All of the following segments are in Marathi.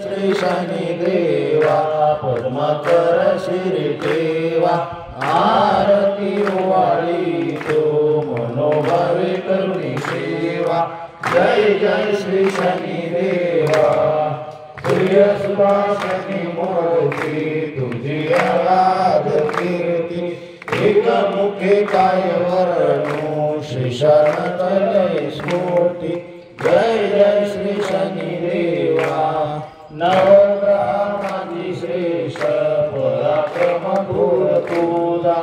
श्री शनी देवा पद्माकर शिरी ठेवा आरती ओवाळी तो मनोभावे करुणी सेवा। जय जय श्री शनी देवा प्रिय सुभाषिनी मूर्ती तुझी आराध कीर्ती एक मुखे काय वर्णू श्रीशान तले स्फूर्ती। जय जय श्री शनी देवा नवग्रहांची श्रेष्ठ पराक्रम थोर तुझा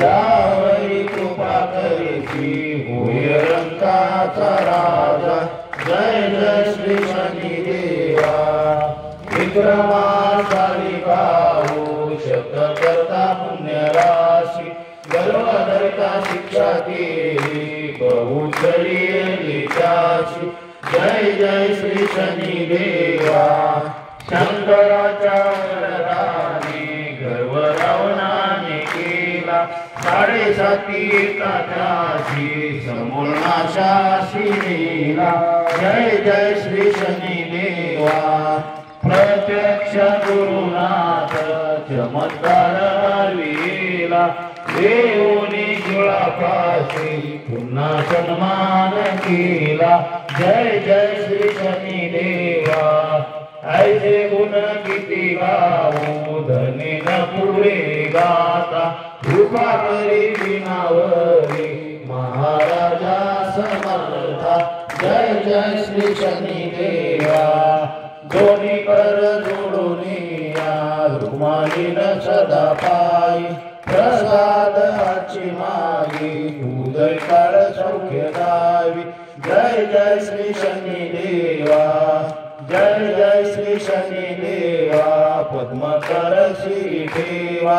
जावई कृपा करीची होय रंकाचा राजा। जय जय श्री शनी देवा विक्रमाचारी भाऊ शत करता पुण्य राशी गर्वधरता शिक्षा केली बहुचरी त्याची। जय जय श्री शनी देवा शंकराच्या वरदानी गर्व रावणाने केला 7.5 एकादशी समूळ नाशाशी नेला। जय जय श्री शनी देवा प्रत्यक्ष गुरुनाथ चमत्कार विला देऊनी जुळापाशी पुन्हा सन्मान केला। जय जय श्री शनी देवा ऐसे गुण किती गाऊ धनी न पुढे गाता कृपा करी विनावरी महाराजा समर्था। जय जय श्री शनी देवा दोन्ही कर जोडून या रुक्माईन सदा पायी प्रसाद आची मागी उदय काळ सौख्य दावी। जय जय श्री शनी देवा जय जय श्री शनी देवा पद्मकर श्री ठेवा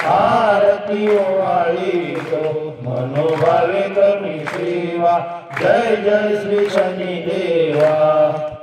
आरती ओवाळी तो मनोभावे करुणी सेवा। जय जय श्री शनी देवा।